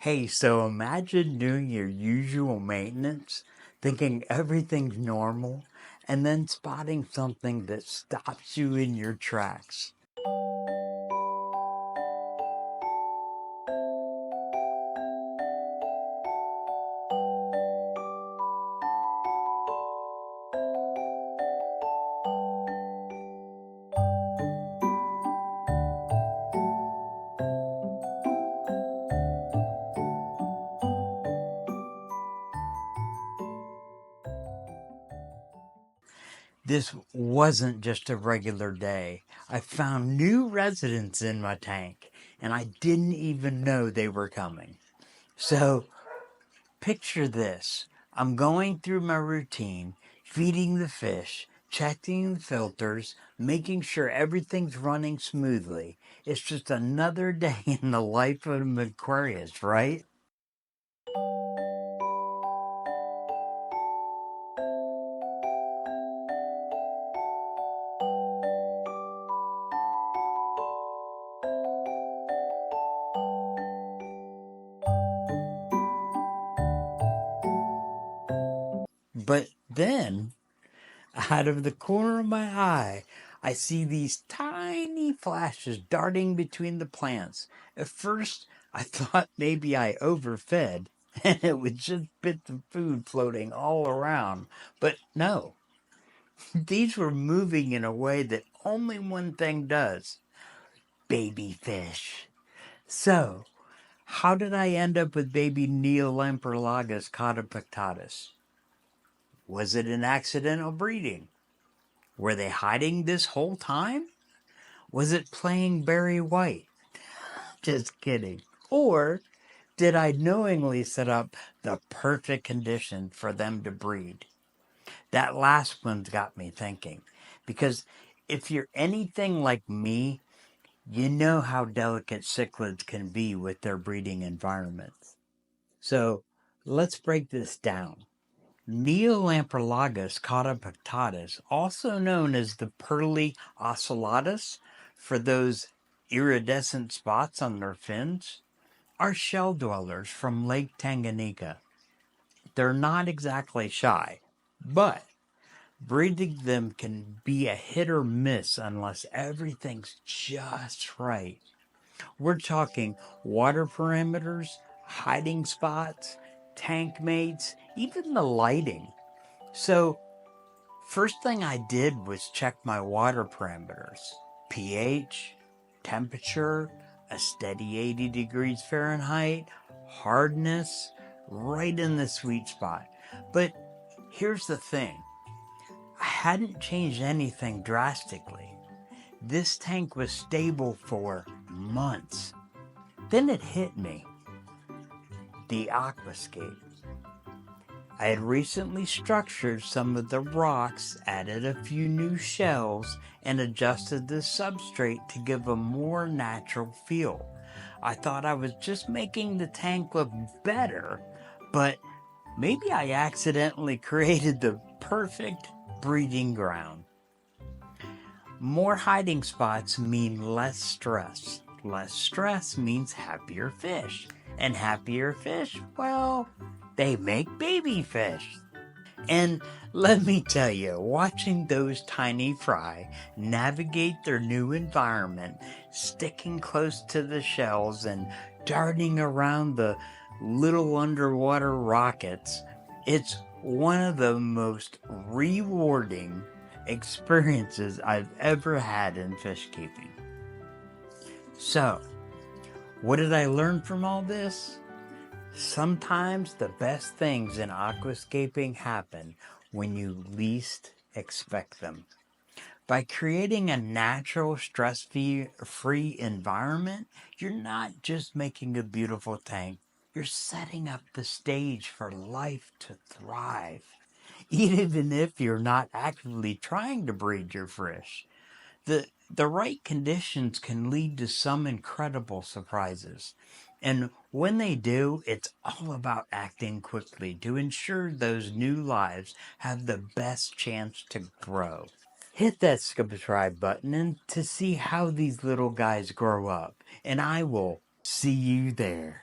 Hey, so imagine doing your usual maintenance, thinking everything's normal, and then spotting something that stops you in your tracks. This wasn't just a regular day. I found new residents in my tank, and I didn't even know they were coming. So, picture this. I'm going through my routine, feeding the fish, checking the filters, making sure everything's running smoothly. It's just another day in the life of an aquarist, right? But then, out of the corner of my eye, I see these tiny flashes darting between the plants. At first, I thought maybe I overfed and it was just bits of food floating all around. But no, these were moving in a way that only one thing does: baby fish. So, how did I end up with baby Neolamprologus Caudopunctatus? Was it an accidental breeding? Were they hiding this whole time? Was it playing Barry White? Just kidding. Or did I knowingly set up the perfect condition for them to breed? That last one's got me thinking. Because if you're anything like me, you know how delicate cichlids can be with their breeding environments. So let's break this down. Neolamprologus Caudopunctatus, also known as the pearly ocellatus for those iridescent spots on their fins, are shell dwellers from Lake Tanganyika. They're not exactly shy, but breeding them can be a hit or miss unless everything's just right. We're talking water parameters, hiding spots, tank mates, even the lighting. So, first thing I did was check my water parameters: pH, temperature, a steady 80 degrees Fahrenheit, hardness, right in the sweet spot. But here's the thing: I hadn't changed anything drastically. This tank was stable for months. Then it hit me: the aquascape. I had recently structured some of the rocks, added a few new shells, and adjusted the substrate to give a more natural feel. I thought I was just making the tank look better, but maybe I accidentally created the perfect breeding ground. More hiding spots mean less stress. Less stress means happier fish. And happier fish, well, they make baby fish. And let me tell you, watching those tiny fry navigate their new environment, sticking close to the shells and darting around the little underwater rockets, it's one of the most rewarding experiences I've ever had in fish keeping. So, what did I learn from all this? Sometimes the best things in aquascaping happen when you least expect them. By creating a natural, stress-free environment, you're not just making a beautiful tank, you're setting up the stage for life to thrive. Even if you're not actively trying to breed your fish, the right conditions can lead to some incredible surprises. And when they do, it's all about acting quickly to ensure those new lives have the best chance to grow. Hit that subscribe button and to see how these little guys grow up, and I will see you there.